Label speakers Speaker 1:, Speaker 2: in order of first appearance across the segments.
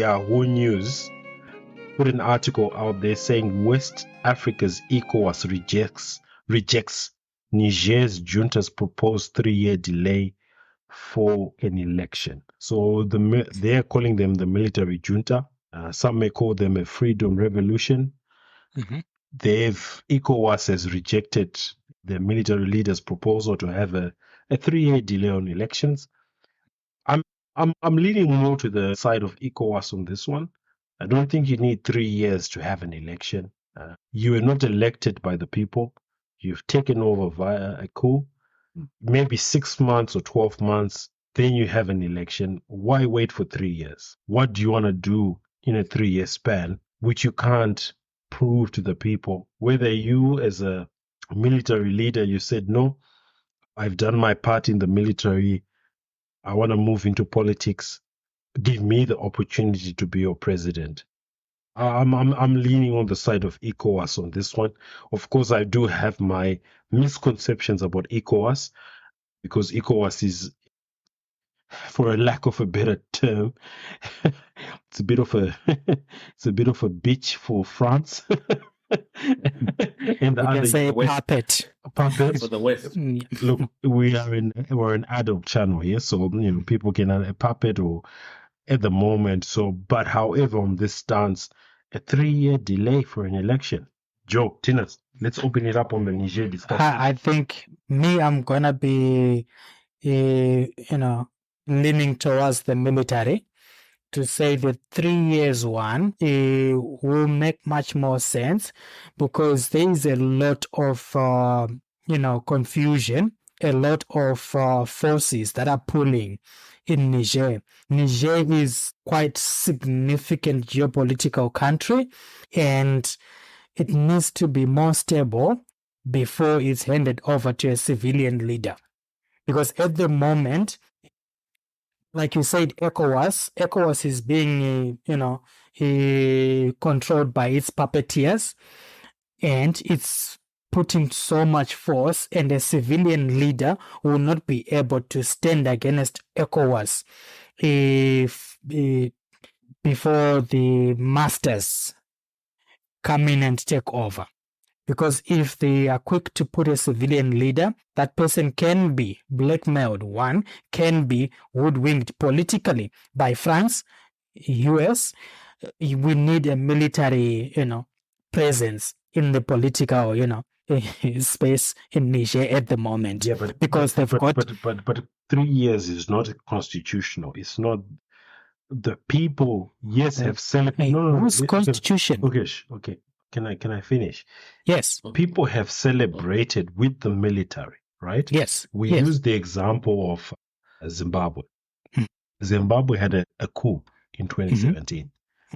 Speaker 1: Yahoo News put an article out there saying West Africa's ECOWAS rejects Niger's junta's proposed 3-year delay for an election. So they're calling them the military junta. Some may call them a freedom revolution.
Speaker 2: Mm-hmm.
Speaker 1: ECOWAS has rejected the military leader's proposal to have a 3-year delay on elections. I'm leaning more to the side of ECOWAS on this one. I don't think you need 3 years to have an election. You were not elected by the people. You've taken over via a coup. Maybe 6 months or 12 months, then you have an election. Why wait for 3 years? What do you want to do in a 3-year span, which you can't prove to the people? Whether you, as a military leader, you said, no, I've done my part in the military, I want to move into politics, give me the opportunity to be your president. I'm leaning on the side of ECOWAS on this one. Of course, I do have my misconceptions about ECOWAS, because ECOWAS is, for a lack of a better term, it's a bit of a bitch for France.
Speaker 2: And you can say puppet
Speaker 3: for the West.
Speaker 1: Look, we're an adult channel here, so people can have a puppet or at the moment. So, but however, on this stance, a 3-year delay for an election. Joe, Tinas, let's open it up on the Niger discussion.
Speaker 2: I think I'm gonna be, leaning towards the military, to say the 3 years one will make much more sense, because there is a lot of confusion, a lot of forces that are pulling in Niger. Niger is quite significant geopolitical country, and it needs to be more stable before it's handed over to a civilian leader. Because at the moment, like you said, ECOWAS is being, controlled by its puppeteers, and it's putting so much force, and a civilian leader will not be able to stand against ECOWAS before the masters come in and take over. Because if they are quick to put a civilian leader, that person can be blackmailed, can be hoodwinked politically by France, US. We need a military, presence in the political, space in Niger at the moment.
Speaker 1: Yeah,
Speaker 2: because they've got.
Speaker 1: But 3 years is not constitutional. It's not. The people, yes, have celebrated.
Speaker 2: Whose constitution?
Speaker 1: Okay. Can I finish?
Speaker 2: Yes.
Speaker 1: People have celebrated with the military, right?
Speaker 2: Yes.
Speaker 1: We use the example of Zimbabwe. Zimbabwe had a coup in 2017.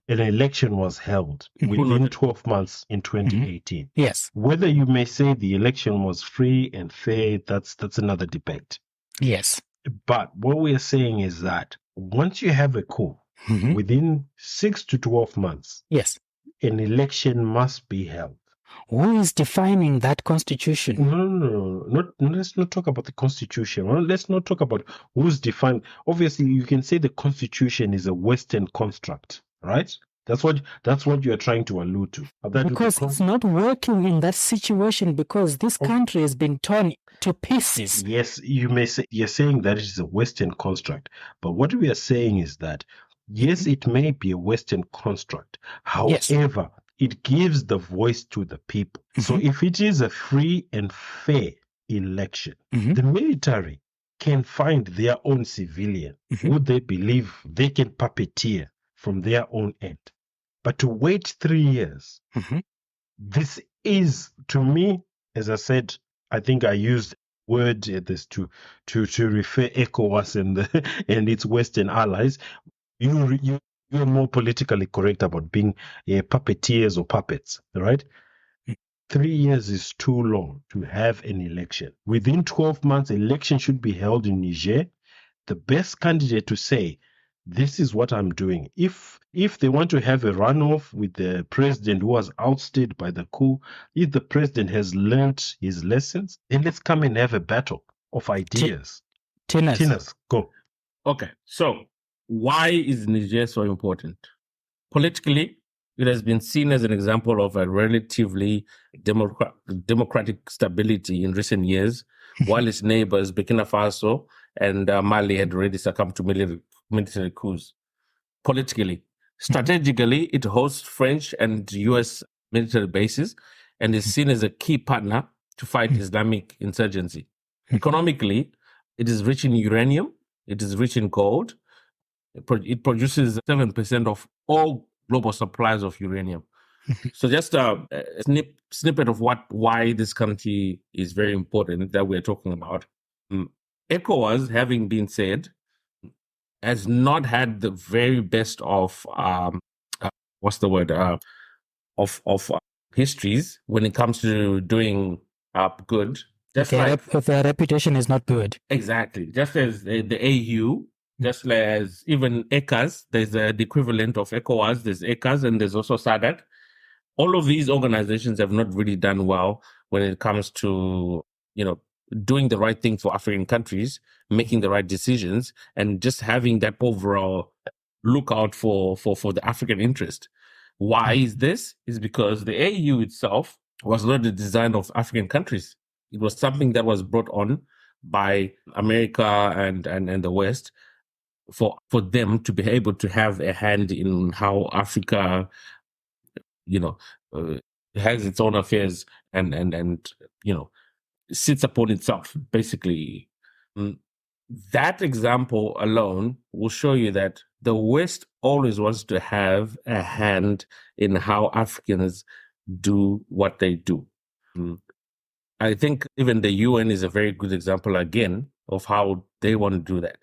Speaker 1: An election was held within 12 months in 2018.
Speaker 2: Yes.
Speaker 1: Whether you may say the election was free and fair, that's another debate.
Speaker 2: Yes.
Speaker 1: But what we are saying is that once you have a coup, within 6 to 12 months,
Speaker 2: yes,
Speaker 1: an election must be held.
Speaker 2: Who is defining that constitution?
Speaker 1: No. Let's not talk about the constitution. Let's not talk about who's defined. Obviously, you can say the constitution is a Western construct, right? That's what you are trying to allude to.
Speaker 2: Because it's not working in that situation, because this country has been torn to pieces.
Speaker 1: Yes, you may say you're saying that it is a Western construct, but what we are saying is that yes, it may be a Western construct. However, it gives the voice to the people. So if it is a free and fair election, the military can find their own civilian who they believe they can puppeteer from their own end. But to wait 3 years, this is, to me, as I said, I think I used word this to refer ECOWAS and its Western allies. You're more politically correct about being puppeteers or puppets, right? 3 years is too long to have an election. Within 12 months, election should be held in Niger. The best candidate to say, this is what I'm doing. If they want to have a runoff with the president who was ousted by the coup, if the president has learned his lessons, then let's come and have a battle of ideas.
Speaker 2: Tinas,
Speaker 1: go.
Speaker 3: Okay, so why is Niger so important? Politically, it has been seen as an example of a relatively democratic stability in recent years, while its neighbors, Burkina Faso and Mali, had already succumbed to military coups. Politically, strategically, it hosts French and US military bases and is seen as a key partner to fight Islamic insurgency. Economically, it is rich in uranium, it is rich in gold. It produces 7% of all global supplies of uranium. So just a snippet of why this country is very important that we're talking about. ECOWAS, having been said, has not had the very best of histories when it comes to doing good.
Speaker 2: Just if their reputation is not good.
Speaker 3: Exactly. Just as the AU, just as even ECAS, there's the equivalent of ECOWAS, there's ECAS and there's also SADC. All of these organizations have not really done well when it comes to, doing the right thing for African countries, making the right decisions, and just having that overall lookout for the African interest. Why is this? Is because the AU itself was not the design of African countries. It was something that was brought on by America and the West for them to be able to have a hand in how Africa, has its own affairs and sits upon itself, basically. That example alone will show you that the West always wants to have a hand in how Africans do what they do. I think even the UN is a very good example again of how they want to do that.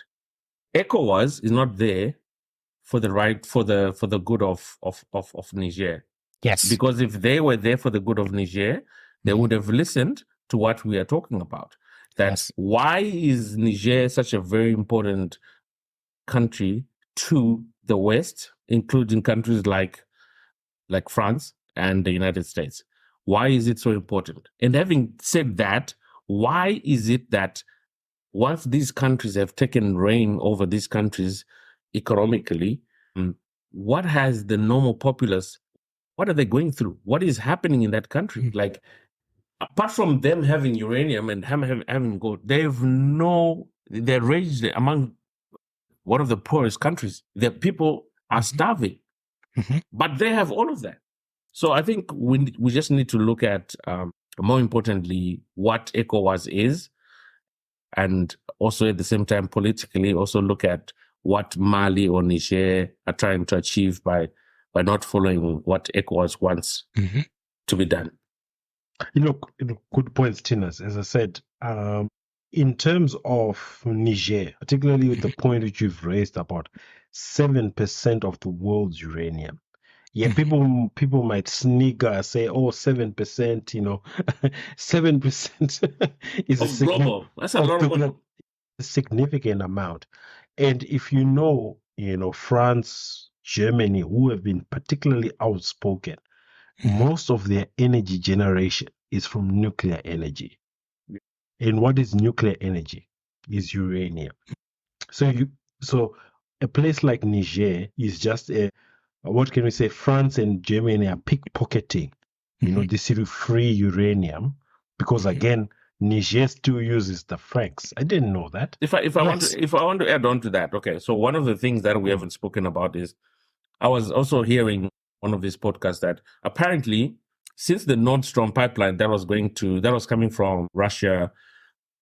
Speaker 3: ECOWAS is not there for the good of Niger.
Speaker 2: Yes.
Speaker 3: Because if they were there for the good of Niger, they would have listened to what we are talking about. That's why is Niger such a very important country to the West, including countries like France and the United States? Why is it so important? And having said that, why is it that once these countries have taken reign over these countries economically, what has the normal populace, what are they going through? What is happening in that country? Like, apart from them having uranium and having gold, they're raised among one of the poorest countries. Their people are starving, but they have all of that. So I think we just need to look at, more importantly, what ECOWAS is, and also at the same time politically also look at what Mali or Niger are trying to achieve by not following what ECOWAS wants to be done.
Speaker 1: Good points, Tinas. As I said, in terms of Niger, particularly with the point which you've raised about 7% of the world's uranium. Yeah, people might snigger, say, 7%, 7% is
Speaker 3: That's a lot of
Speaker 1: significant amount. And if France, Germany, who have been particularly outspoken, most of their energy generation is from nuclear energy. And what is nuclear energy? Is uranium. So a place like Niger is just what can we say? France and Germany are pickpocketing, this free uranium, because again, Niger still uses the francs. I didn't know that.
Speaker 3: If I want to add on to that, okay. So one of the things that we haven't spoken about is, I was also hearing one of these podcasts that apparently, since the Nord Stream pipeline that was coming from Russia,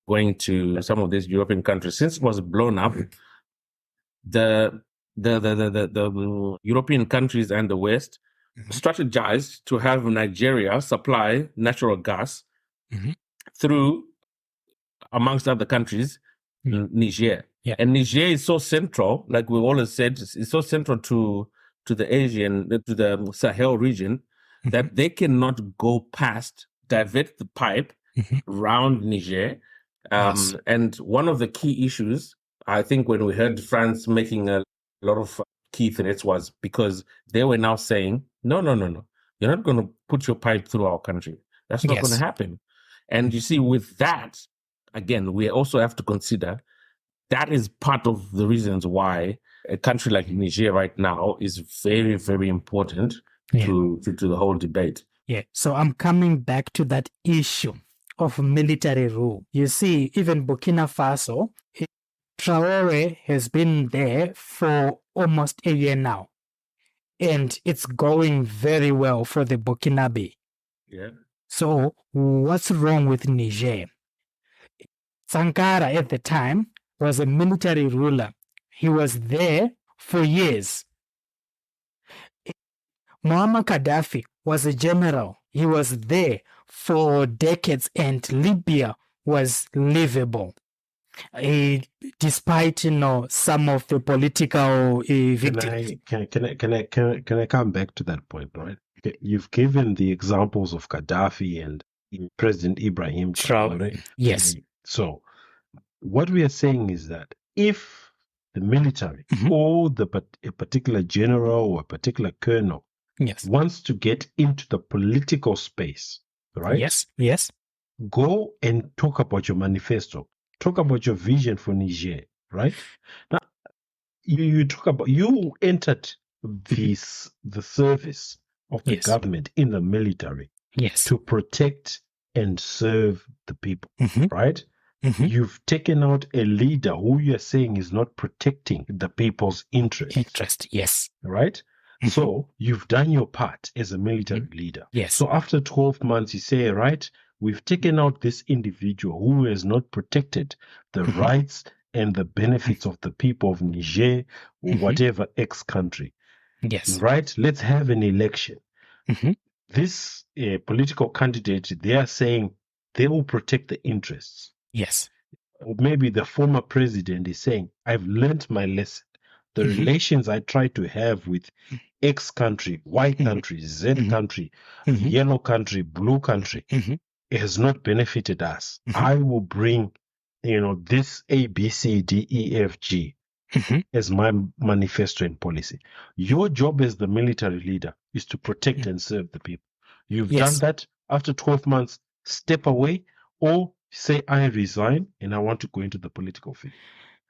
Speaker 3: going to some of these European countries, since it was blown up, the European countries and the West strategized to have Nigeria supply natural gas through, amongst other countries, Niger.
Speaker 2: Yeah.
Speaker 3: And Niger is so central, like we always said, it's so central to the Sahel region that they cannot go past, divert the pipe around Niger. And one of the key issues, I think, when we heard France making a lot of key threats, was because they were now saying, no, you're not going to put your pipe through our country. That's not going to happen. And you see, with that, again, we also have to consider that is part of the reasons why a country like Niger right now is very, very important to the whole debate.
Speaker 2: Yeah. So I'm coming back to that issue of military rule. You see, even Burkina Faso, Traore has been there for almost a year now. And it's going very well for the Burkinabe.
Speaker 3: Yeah.
Speaker 2: So what's wrong with Niger? Sankara at the time was a military ruler. He was there for years. Muammar Gaddafi was a general. He was there for decades, and Libya was livable. Despite some of the political victims.
Speaker 1: Can I come back to that point, right? Okay, you've given the examples of Gaddafi and President Ibrahim Traore.
Speaker 2: Yes.
Speaker 1: So what we are saying is that if the military or a particular general or a particular colonel wants to get into the political space, right?
Speaker 2: Yes.
Speaker 1: Go and talk about your manifesto. Talk about your vision for Niger, right? Now, you talk about, you entered the service of the government in the military to protect and serve the people, right? You've taken out a leader who you're saying is not protecting the people's interest.
Speaker 2: Yes.
Speaker 1: Right? So you've done your part as a military leader.
Speaker 2: Yes.
Speaker 1: So after 12 months, you say, right, we've taken out this individual who has not protected the rights and the benefits of the people of Niger or whatever ex-country.
Speaker 2: Yes.
Speaker 1: Right? Let's have an election. This political candidate, they are saying they will protect the interests.
Speaker 2: Yes.
Speaker 1: Or maybe the former president is saying, I've learned my lesson. The relations I try to have with X country, Y country, Z country, yellow country, blue country, has not benefited us. I will bring, this A, B, C, D, E, F, G as my manifesto and policy. Your job as the military leader is to protect and serve the people. You've done that. After 12 months, step away or say, I resign and I want to go into the political field.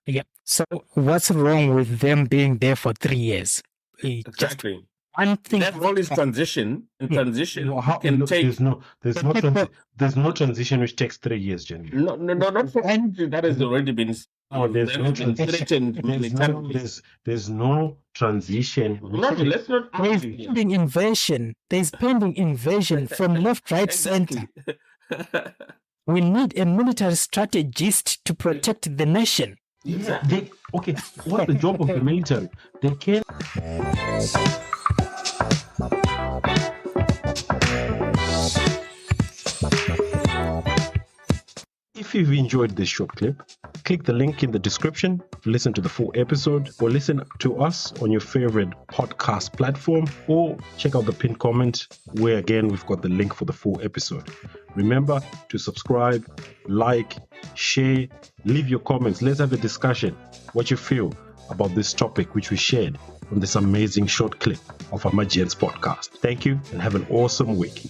Speaker 2: Yeah. So what's wrong with them being there for 3 years?
Speaker 3: Exactly.
Speaker 2: Just one thing.
Speaker 3: That role is transition. And transition can take.
Speaker 1: There's no transition which takes 3 years, Jenny.
Speaker 3: No, not for anything that has already been.
Speaker 1: There's no transition. There's no transition.
Speaker 3: Let's not.
Speaker 2: There's pending invasion. There's pending invasion from left, right, center. We need a military strategist to protect the nation.
Speaker 1: Yeah. What's the job of the military? They can. If you've enjoyed this short clip, click the link in the description, listen to the full episode, or listen to us on your favorite podcast platform, or check out the pinned comment where again we've got the link for the full episode. Remember to subscribe, like, share, leave your comments. Let's have a discussion what you feel about this topic which we shared on this amazing short clip of Amagent's podcast. Thank you and have an awesome week.